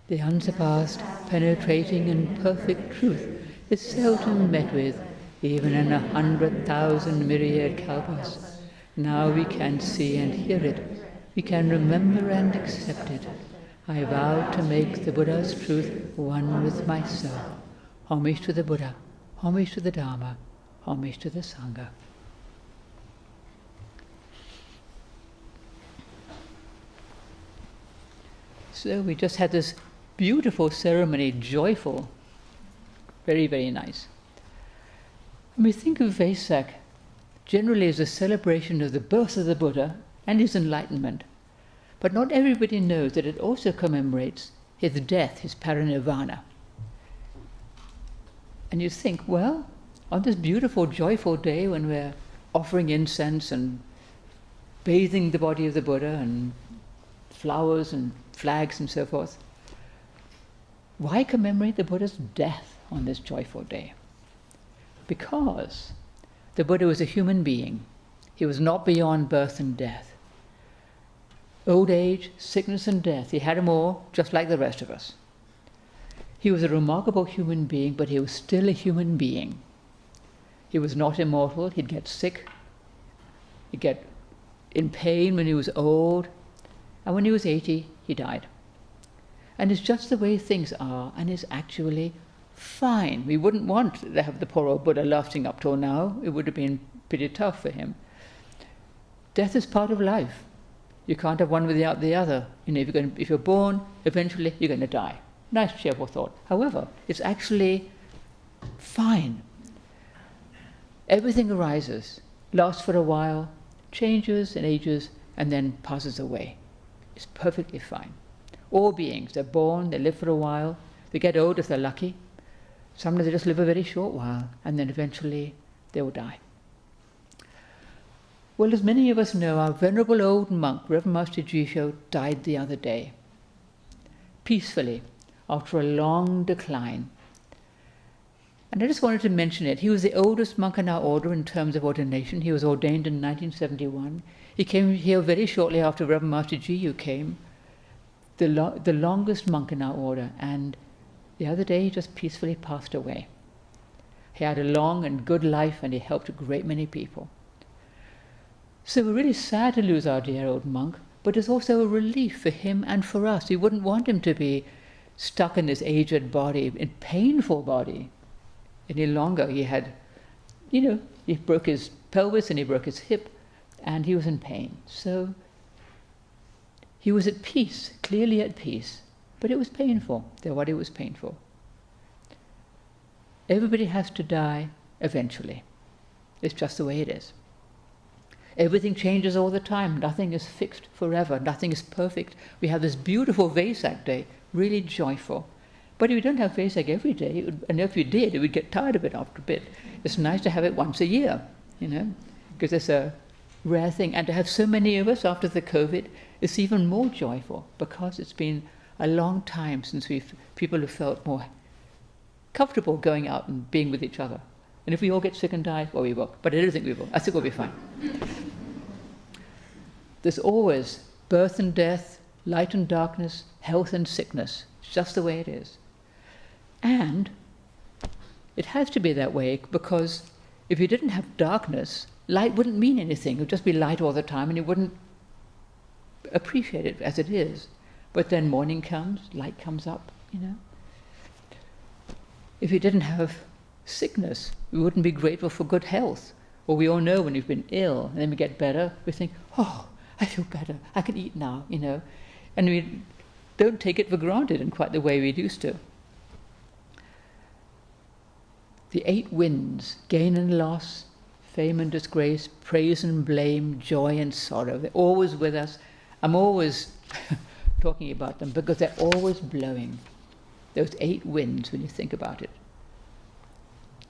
The unsurpassed, penetrating and perfect truth is seldom met with, even in 100,000 myriad kalpas. Now we can see and hear it. We can remember and accept it. I vow to make the Buddha's truth one with myself. Homage to the Buddha, homage to the Dharma, homage to the Sangha. So we just had this beautiful ceremony, joyful, very, very nice. When we think of Vesak generally as a celebration of the birth of the Buddha and his enlightenment, but not everybody knows that it also commemorates his death, his parinirvana. And you think, well, on this beautiful, joyful day when we're offering incense and bathing the body of the Buddha and flowers and flags and so forth, why commemorate the Buddha's death on this joyful day? Because the Buddha was a human being. He was not beyond birth and death. Old age, sickness and death, he had them all just like the rest of us. He was a remarkable human being, but he was still a human being. He was not immortal. He'd get sick. He'd get in pain when he was old. And when he was 80, he died. And it's just the way things are, and is actually fine. We wouldn't want to have the poor old Buddha lasting up till now. It would have been pretty tough for him. Death is part of life. You can't have one without the other. You know, if you're born, eventually you're going to die. Nice, cheerful thought. However, it's actually fine. Everything arises, lasts for a while, changes and ages, and then passes away. It's perfectly fine. All beings, they're born, they live for a while, they get old if they're lucky. Sometimes they just live a very short while, and then eventually they will die. Well, as many of us know, our venerable old monk, Reverend Master Jiyu, died the other day, peacefully, after a long decline. And I just wanted to mention it. He was the oldest monk in our order in terms of ordination. He was ordained in 1971. He came here very shortly after Reverend Master Jiyu came, the longest monk in our order, and the other day he just peacefully passed away. He had a long and good life, and he helped a great many people. So we're really sad to lose our dear old monk, but it's also a relief for him and for us. We wouldn't want him to be stuck in this aged body, in painful body, any longer. He had, he broke his pelvis and he broke his hip, and he was in pain. So he was at peace, clearly at peace, but it was painful. The body was painful. Everybody has to die eventually. It's just the way it is. Everything changes all the time. Nothing is fixed forever. Nothing is perfect. We have this beautiful Vesak day, really joyful. But if we don't have Vesak every day, and if we did, we would get tired of it after a bit. It's nice to have it once a year, because it's a rare thing. And to have so many of us after the COVID, it's even more joyful, because it's been a long time since people have felt more comfortable going out and being with each other. And if we all get sick and die, well, we will. But I don't think we will. I think we'll be fine. There's always birth and death, light and darkness, health and sickness. It's just the way it is. And it has to be that way, because if you didn't have darkness, light wouldn't mean anything. It would just be light all the time, and you wouldn't appreciate it as it is. But then morning comes, light comes up, If you didn't have sickness, we wouldn't be grateful for good health. Well, we all know when we've been ill, and then we get better, we think, oh, I feel better, I can eat now, And we don't take it for granted in quite the way we used to. The 8 winds, gain and loss, fame and disgrace, praise and blame, joy and sorrow, they're always with us. I'm always talking about them because they're always blowing. Those 8 winds, when you think about it.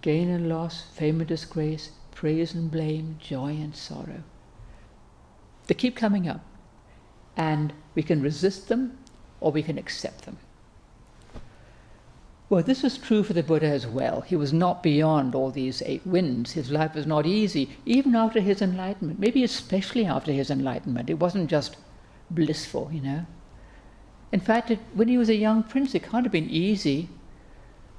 Gain and loss, fame and disgrace, praise and blame, joy and sorrow. They keep coming up, and we can resist them or we can accept them. Well, this was true for the Buddha as well. He was not beyond all these 8 winds. His life was not easy, even after his enlightenment, maybe especially after his enlightenment. It wasn't just blissful, In fact, when he was a young prince, it can't have been easy,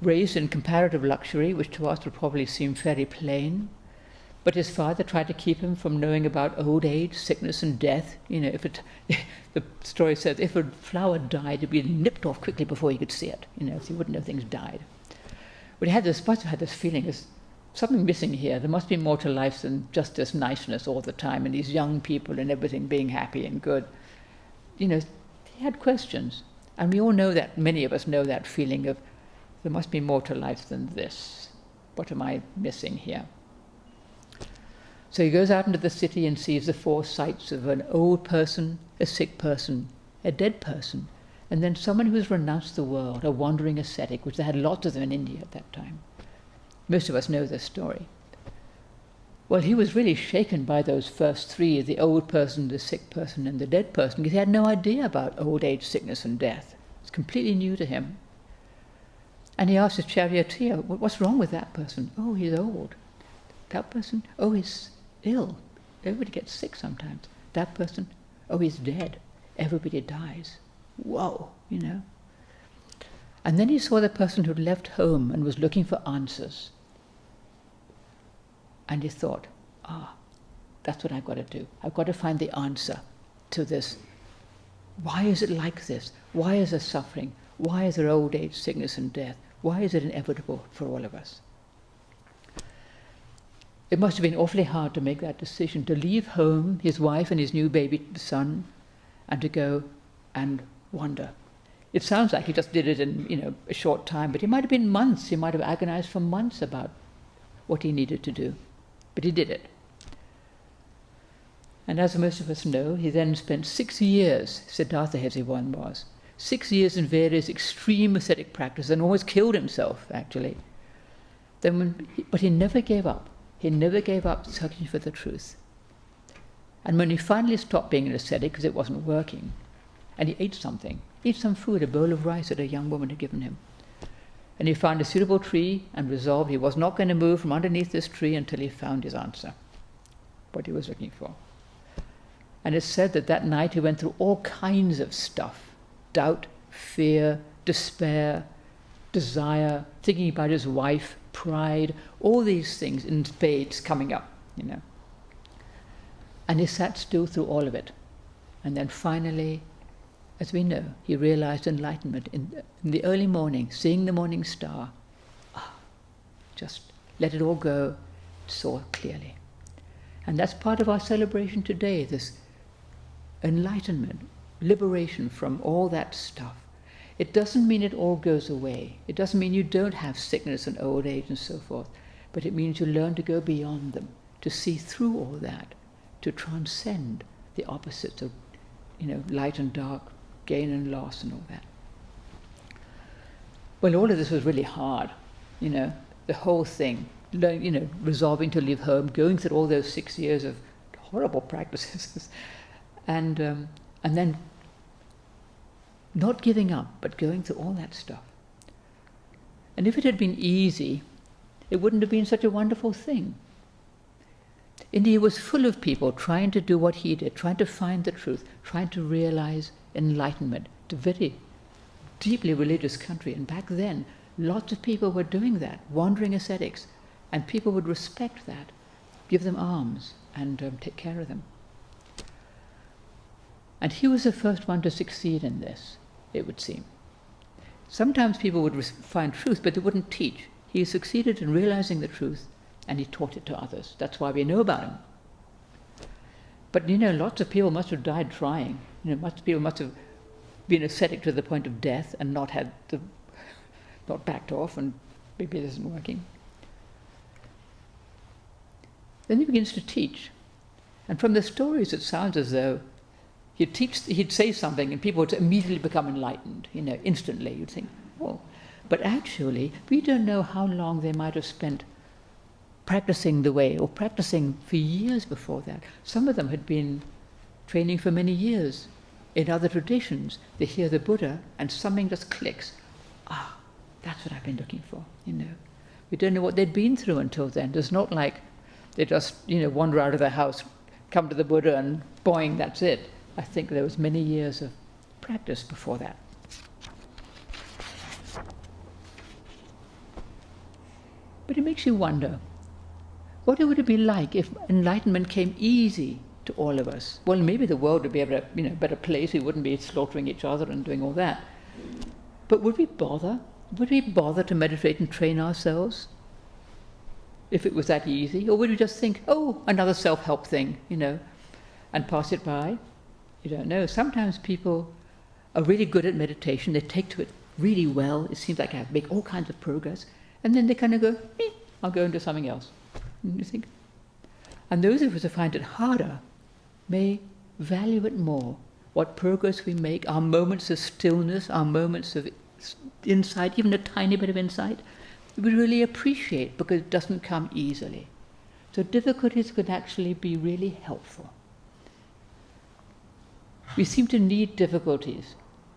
raised in comparative luxury, which to us would probably seem very plain. But his father tried to keep him from knowing about old age, sickness, and death. The story says if a flower died, it'd be nipped off quickly before he could see it, so he wouldn't know things died. But he must have had this feeling, there's something missing here. There must be more to life than just this niceness all the time, and these young people and everything being happy and good. He had questions. And we all know that, many of us know that feeling of, there must be more to life than this. What am I missing here? So he goes out into the city and sees the four sights of an old person, a sick person, a dead person, and then someone who has renounced the world, a wandering ascetic, which they had lots of them in India at that time. Most of us know this story. Well, he was really shaken by those first three, the old person, the sick person, and the dead person, because he had no idea about old age, sickness, and death. It's completely new to him. And he asked his charioteer, what's wrong with that person? Oh, he's old. That person? Oh, he's ill. Everybody gets sick sometimes. That person? Oh, he's dead. Everybody dies. Whoa, And then he saw the person who'd left home and was looking for answers. And he thought, that's what I've got to do. I've got to find the answer to this. Why is it like this? Why is there suffering? Why is there old age, sickness, and death? Why is it inevitable for all of us? It must have been awfully hard to make that decision, to leave home, his wife and his new baby son, and to go and wander. It sounds like he just did it in a short time, but it might have been months. He might have agonized for months about what he needed to do. But he did it. And as most of us know, he then spent 6 years, Siddhartha as he one was, 6 years in various extreme ascetic practices, and almost killed himself, actually. But he never gave up. He never gave up searching for the truth. And when he finally stopped being an ascetic because it wasn't working, and he ate some food, a bowl of rice that a young woman had given him. And he found a suitable tree and resolved he was not going to move from underneath this tree until he found his answer, what he was looking for. And it's said that night he went through all kinds of stuff: doubt, fear, despair, desire, thinking about his wife, pride, all these things in spades coming up, And he sat still through all of it. And then finally, as we know, he realized enlightenment in the early morning, seeing the morning star. Just let it all go, saw clearly. And that's part of our celebration today, this enlightenment, liberation from all that stuff. It doesn't mean it all goes away. It doesn't mean you don't have sickness and old age and so forth, but it means you learn to go beyond them, to see through all that, to transcend the opposites of, light and dark, gain and loss and all that. Well, all of this was really hard, the whole thing, resolving to leave home, going through all those 6 years of horrible practices, and then not giving up, but going through all that stuff. And if it had been easy, it wouldn't have been such a wonderful thing. India was full of people trying to do what he did, trying to find the truth, trying to realize enlightenment. It's a very deeply religious country, and back then lots of people were doing that, wandering ascetics, and people would respect that, give them alms, and take care of them. And he was the first one to succeed in this, it would seem. Sometimes people would find truth, but they wouldn't teach. He succeeded in realizing the truth, and he taught it to others. That's why we know about him. But lots of people must have died trying. Lots of people must have been ascetic to the point of death and not backed off, and maybe it isn't working. Then he begins to teach. And from the stories it sounds as though he'd say something and people would immediately become enlightened, instantly. You'd think, oh. But actually, we don't know how long they might have spent practicing the way, or practicing for years before that. Some of them had been training for many years. In other traditions, they hear the Buddha and something just clicks. That's what I've been looking for, We don't know what they'd been through until then. It's not like they just, wander out of their house, come to the Buddha and boing, that's it. I think there was many years of practice before that. But it makes you wonder, what would it be like if enlightenment came easy to all of us? Well, maybe the world would be a better place. We wouldn't be slaughtering each other and doing all that. But would we bother? Would we bother to meditate and train ourselves if it was that easy? Or would we just think, oh, another self-help thing, and pass it by? You don't know. Sometimes people are really good at meditation. They take to it really well. It seems like I make all kinds of progress. And then they kind of go, I'll go and do something else. And you think, and those of us who find it harder may value it more. What progress we make, our moments of stillness, our moments of insight, even a tiny bit of insight, we really appreciate because it doesn't come easily. So difficulties can actually be really helpful. We seem to need difficulties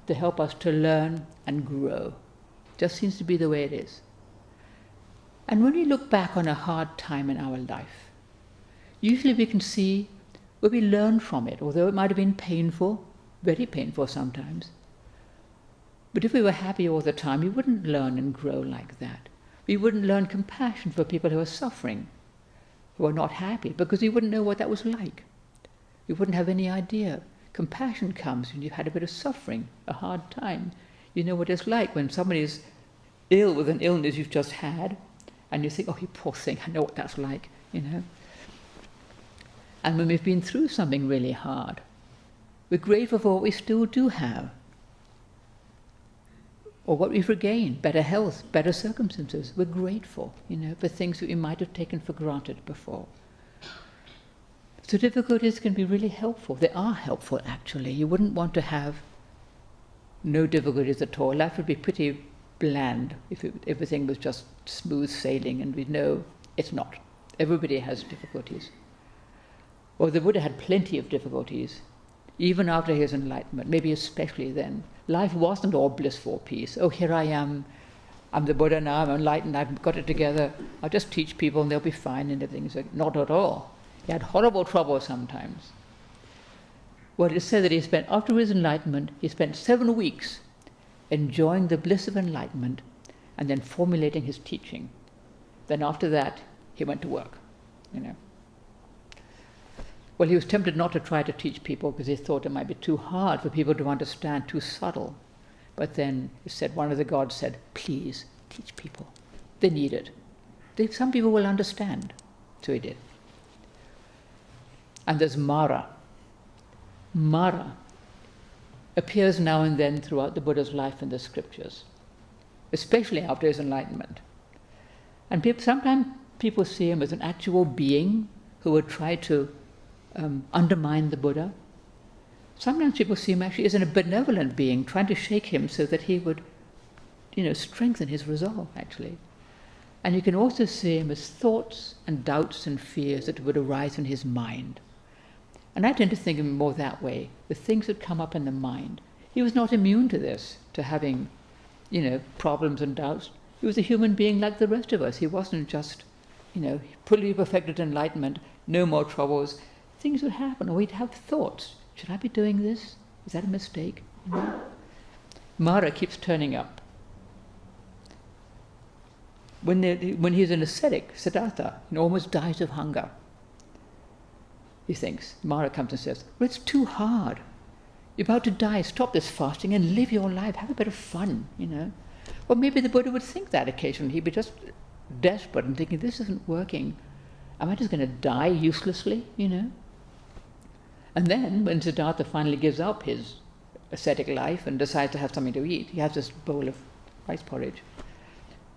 to help us to learn and grow. Just seems to be the way it is. And when we look back on a hard time in our life, usually we can see where we learned from it, although it might have been painful, very painful sometimes. But if we were happy all the time, we wouldn't learn and grow like that. We wouldn't learn compassion for people who are suffering, who are not happy, because we wouldn't know what that was like. We wouldn't have any idea. Compassion comes when you've had a bit of suffering, a hard time. You know what it's like when somebody is ill with an illness you've just had, and you think, oh, you poor thing, I know what that's like, And when we've been through something really hard, we're grateful for what we still do have, or what we've regained, better health, better circumstances. We're grateful, for things that we might have taken for granted before. So difficulties can be really helpful. They are helpful, actually. You wouldn't want to have no difficulties at all. Life would be pretty bland if everything was just smooth sailing, and we know it's not. Everybody has difficulties. Well, the Buddha had plenty of difficulties, even after his enlightenment, maybe especially then. Life wasn't all blissful peace. Oh, here I am. I'm the Buddha now. I'm enlightened. I've got it together. I'll just teach people and they'll be fine and everything's like, not at all. He had horrible trouble sometimes. Well, it said that after his enlightenment, he spent 7 weeks enjoying the bliss of enlightenment and then formulating his teaching. Then after that, he went to work, Well, he was tempted not to try to teach people because he thought it might be too hard for people to understand, too subtle. But then it said, one of the gods said, please teach people. They need it. Some people will understand. So he did. And there's Mara. Mara appears now and then throughout the Buddha's life in the scriptures, especially after his enlightenment. And sometimes people see him as an actual being who would try to undermine the Buddha. Sometimes people see him actually as a benevolent being, trying to shake him so that he would, strengthen his resolve, actually. And you can also see him as thoughts and doubts and fears that would arise in his mind. And I tend to think of him more that way, the things that come up in the mind. He was not immune to this, to having, problems and doubts. He was a human being like the rest of us. He wasn't just, fully perfected enlightenment, no more troubles. Things would happen, or he'd have thoughts. Should I be doing this? Is that a mistake? Mara keeps turning up. When he's an ascetic, Siddhartha, almost dies of hunger. He thinks, Mara comes and says, well, it's too hard. You're about to die, stop this fasting and live your life, have a bit of fun, Well, maybe the Buddha would think that occasionally. He'd be just desperate and thinking, this isn't working. Am I just going to die uselessly, And then when Siddhartha finally gives up his ascetic life and decides to have something to eat, he has this bowl of rice porridge.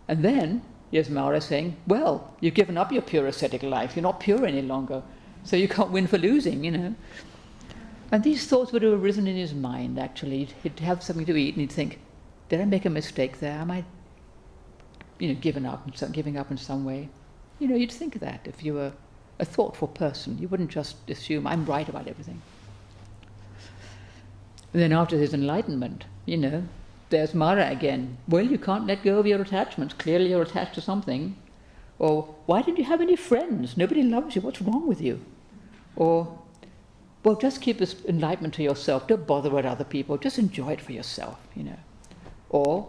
And then here's Mara saying, well, you've given up your pure ascetic life. You're not pure any longer. So you can't win for losing, And these thoughts would have arisen in his mind, actually. He'd have something to eat and he'd think, did I make a mistake there? Am I, giving up in some way? You'd think of that if you were a thoughtful person. You wouldn't just assume, I'm right about everything. And then after his enlightenment, there's Mara again. Well, you can't let go of your attachments. Clearly you're attached to something. Or, why didn't you have any friends? Nobody loves you. What's wrong with you? Or, well, just keep this enlightenment to yourself. Don't bother with other people. Just enjoy it for yourself, Or,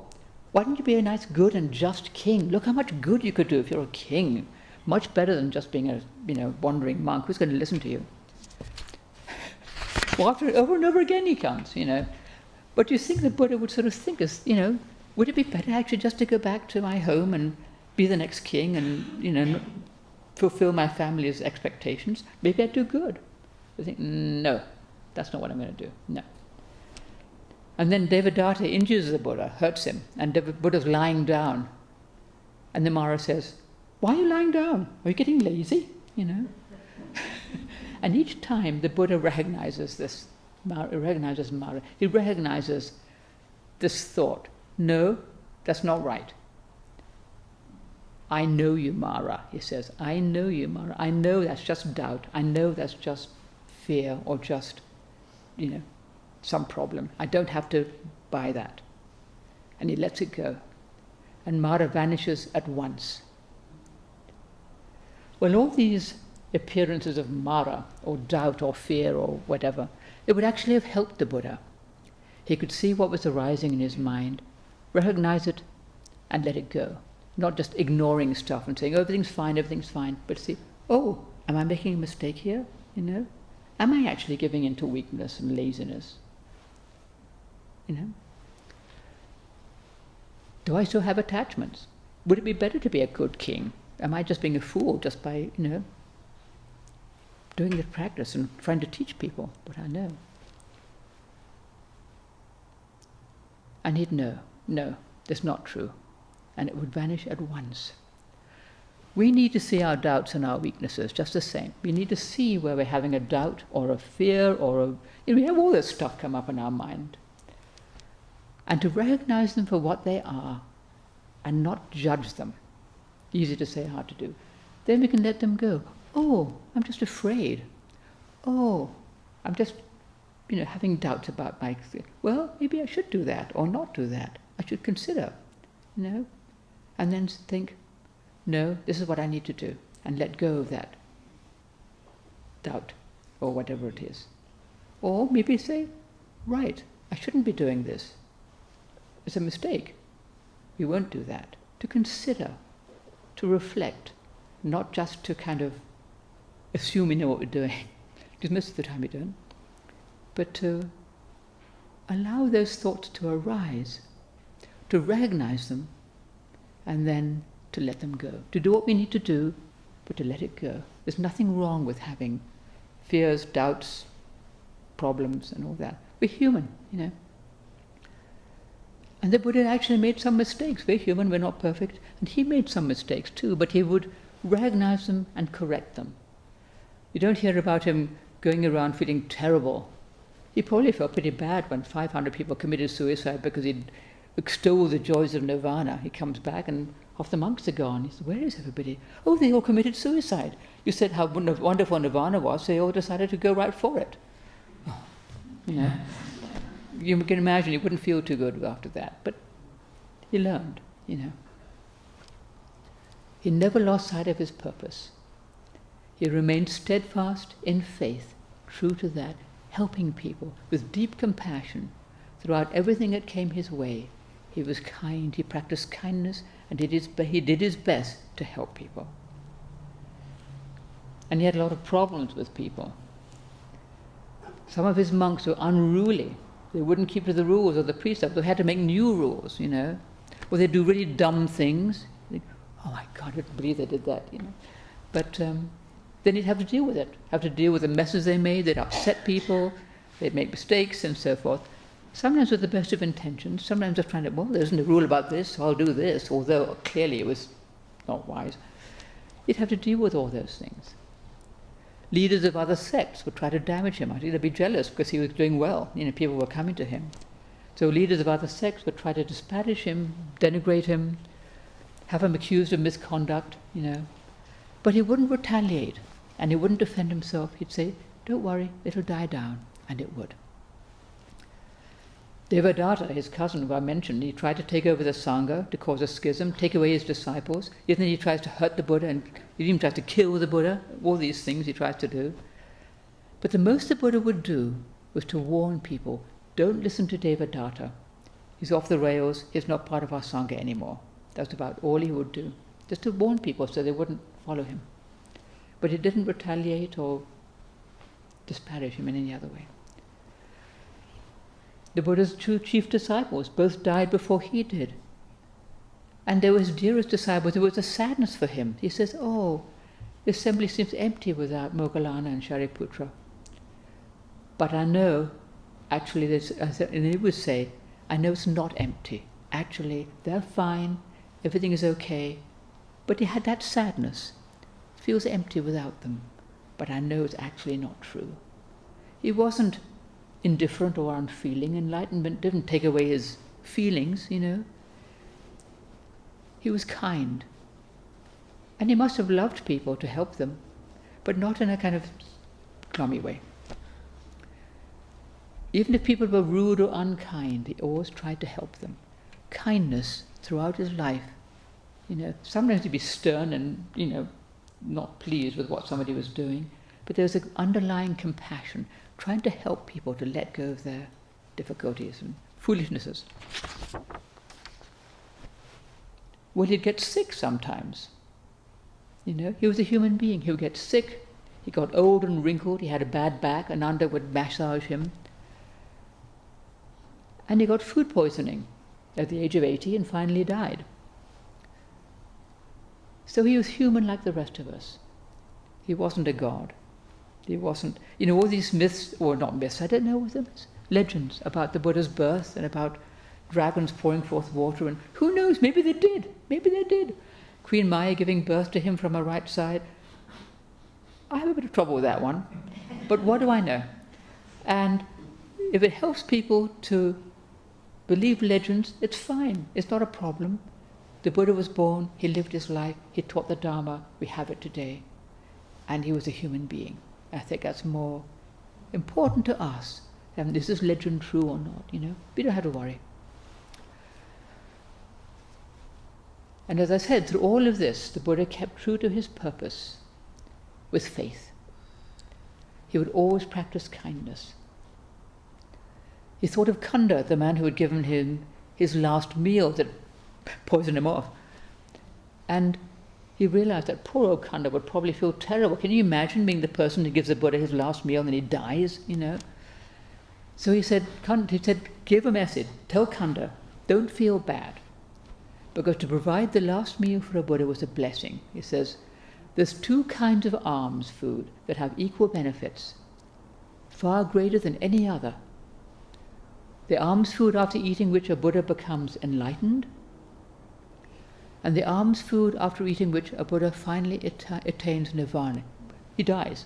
Why don't you be a nice, good and just king? Look how much good you could do if you're a king. Much better than just being a wandering monk. Who's going to listen to you? Well, over and over again he comes, But you think the Buddha would sort of think, would it be better actually just to go back to my home and be the next king and, fulfill my family's expectations? Maybe I'd do good. I think, no, that's not what I'm going to do. No. And then Devadatta injures the Buddha, hurts him, and the Buddha's lying down. And the Mara says, why are you lying down? Are you getting lazy? And each time the Buddha recognizes this, recognizes Mara. He recognizes this thought. No, that's not right. I know you, Mara, he says. I know you, Mara. I know that's just doubt. I know that's just fear or just, some problem. I don't have to buy that. And he lets it go. And Mara vanishes at once. Well, all these appearances of Mara, or doubt, or fear, or whatever, it would actually have helped the Buddha. He could see what was arising in his mind, recognize it, and let it go. Not just ignoring stuff and saying, oh, everything's fine, but see, oh, am I making a mistake here? Am I actually giving in to weakness and laziness? Do I still have attachments? Would it be better to be a good king? Am I just being a fool just by, doing the practice and trying to teach people what I know? And he'd know, no, that's not true. And it would vanish at once. We need to see our doubts and our weaknesses just the same. We need to see where we're having a doubt or a fear or we have all this stuff come up in our mind. And to recognize them for what they are and not judge them. Easy to say, hard to do. Then we can let them go. Oh, I'm just afraid. Oh, I'm just, having doubts about my thing. Well, maybe I should do that or not do that. I should consider, And then think, no, this is what I need to do, and let go of that doubt or whatever it is. Or maybe say, right, I shouldn't be doing this. It's a mistake. We won't do that. To consider, to reflect, not just to kind of assume we know what we're doing, because most of the time we don't, but to allow those thoughts to arise, to recognize them, and then to let them go. To do what we need to do, but to let it go. There's nothing wrong with having fears, doubts, problems, and all that. We're human, And the Buddha actually made some mistakes. We're human, we're not perfect. And he made some mistakes too, but he would recognize them and correct them. You don't hear about him going around feeling terrible. He probably felt pretty bad when 500 people committed suicide because he'd extolled the joys of nirvana. He comes back and half the monks are gone. He said, where is everybody? Oh, they all committed suicide. You said how wonderful nirvana was, so they all decided to go right for it. You can imagine he wouldn't feel too good after that, but he learned, He never lost sight of his purpose. He remained steadfast in faith, true to that, helping people with deep compassion throughout everything that came his way. He was kind, he practiced kindness, and he did his best to help people. And he had a lot of problems with people. Some of his monks were unruly. They wouldn't keep to the rules of the precepts. They had to make new rules, Or they'd do really dumb things. Oh my God, I didn't believe they did that, But then he'd have to deal with it. Have to deal with the messes they made. They'd upset people. They'd make mistakes and so forth. Sometimes with the best of intentions. Sometimes just trying to, well, there isn't a rule about this, so I'll do this. Although clearly it was not wise. He'd have to deal with all those things. Leaders of other sects would try to damage him. I think they'd be jealous because he was doing well. People were coming to him. So leaders of other sects would try to disparage him, denigrate him, have him accused of misconduct, But he wouldn't retaliate and he wouldn't defend himself. He'd say, don't worry, it'll die down. And it would. Devadatta, his cousin who I mentioned, he tried to take over the Sangha to cause a schism, take away his disciples. Then he tries to hurt the Buddha and he even tries to kill the Buddha. All these things he tries to do. But the most the Buddha would do was to warn people, don't listen to Devadatta. he's off the rails, he's not part of our Sangha anymore. That's about all he would do, just to warn people so they wouldn't follow him. But he didn't retaliate or disparage him in any other way. The Buddha's two chief disciples both died before he did. And they were his dearest disciples. There was a sadness for him. He says, oh, the assembly seems empty without Moggallana and Shariputra. But I know, actually, and he would say, I know it's not empty. Actually, they're fine, everything is okay. But he had that sadness. It feels empty without them. But I know it's actually not true. He wasn't indifferent or unfeeling. Enlightenment didn't take away his feelings, He was kind. And he must have loved people to help them, but not in a kind of gloomy way. Even if people were rude or unkind, he always tried to help them. Kindness throughout his life. Sometimes he'd be stern and, not pleased with what somebody was doing, but there was an underlying compassion, trying to help people to let go of their difficulties and foolishnesses. Well, he'd get sick sometimes. He was a human being. He would get sick. He got old and wrinkled. He had a bad back. Ananda would massage him. And he got food poisoning at the age of 80 and finally died. So he was human like the rest of us. He wasn't a god. He wasn't, all these myths, or not myths, I don't know what them is, legends about the Buddha's birth and about dragons pouring forth water, and who knows, maybe they did. Queen Maya giving birth to him from her right side. I have a bit of trouble with that one, but what do I know? And if it helps people to believe legends, it's fine, it's not a problem. The Buddha was born, he lived his life, he taught the Dharma, we have it today, and he was a human being. I think that's more important to us than is this legend true or not, We don't have to worry. And as I said, through all of this, the Buddha kept true to his purpose with faith. He would always practice kindness. He thought of Kanda, the man who had given him his last meal that poisoned him off. And he realized that poor old Kanda would probably feel terrible. Can you imagine being the person who gives the Buddha his last meal and then he dies, So he said, give a message, tell Kanda, don't feel bad. Because to provide the last meal for a Buddha was a blessing. He says, there's two kinds of alms food that have equal benefits, far greater than any other. The alms food after eating which a Buddha becomes enlightened, and the alms food after eating which a Buddha finally attains nirvana. He dies,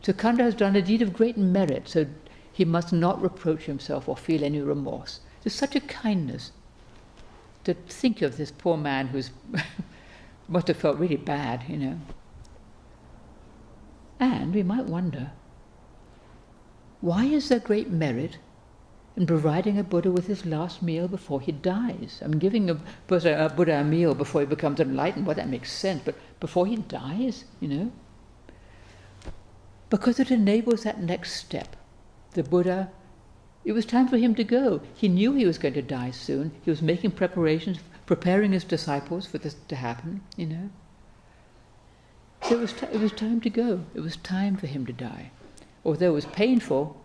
So Kanda has done a deed of great merit, so he must not reproach himself or feel any remorse. There's such a kindness to think of this poor man who's must have felt really bad, And we might wonder, why is there great merit in providing a Buddha with his last meal before he dies? Giving a Buddha a meal before he becomes enlightened, well, that makes sense, but before he dies, Because it enables that next step. The Buddha, it was time for him to go. He knew he was going to die soon. He was making preparations, preparing his disciples for this to happen, So it was time to go. It was time for him to die. Although it was painful,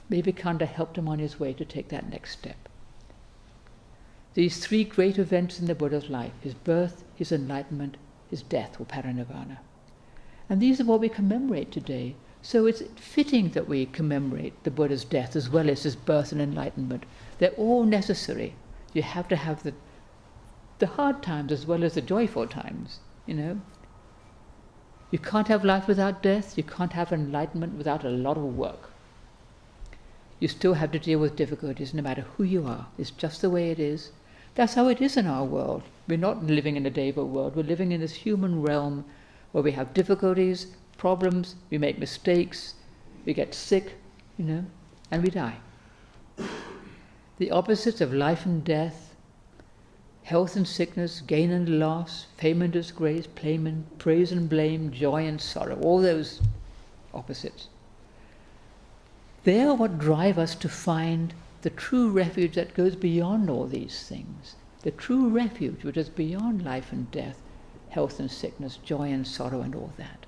maybe Kanda helped him on his way to take that next step. These three great events in the Buddha's life, his birth, his enlightenment, his death, or parinirvana. And these are what we commemorate today. So it's fitting that we commemorate the Buddha's death as well as his birth and enlightenment. They're all necessary. You have to have the hard times as well as the joyful times, You can't have life without death. You can't have enlightenment without a lot of work. You still have to deal with difficulties no matter who you are. It's just the way it is. That's how it is in our world. We're not living in a Deva world. We're living in this human realm where we have difficulties, problems, we make mistakes, we get sick, and we die. The opposites of life and death, health and sickness, gain and loss, fame and disgrace, praise and blame, joy and sorrow, all those opposites. They are what drive us to find the true refuge that goes beyond all these things, the true refuge which is beyond life and death, health and sickness, joy and sorrow and all that.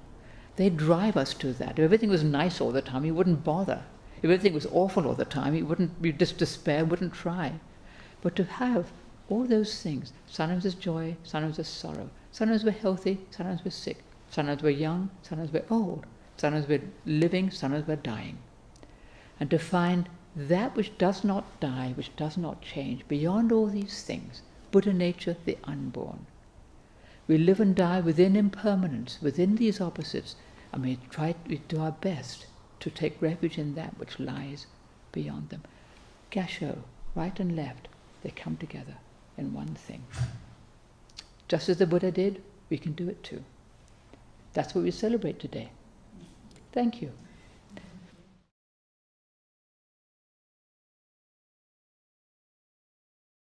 They drive us to that. If everything was nice all the time, you wouldn't bother. If everything was awful all the time, you'd just despair, wouldn't try. But to have all those things, sometimes there's joy, sometimes there's sorrow, sometimes we're healthy, sometimes we're sick, sometimes we're young, sometimes we're old, sometimes we're living, sometimes we're dying. And to find that which does not die, which does not change, beyond all these things, Buddha nature, the unborn. We live and die within impermanence, within these opposites, and we do our best to take refuge in that which lies beyond them. Gasho, right and left, they come together in one thing. Just as the Buddha did, we can do it too. That's what we celebrate today. Thank you.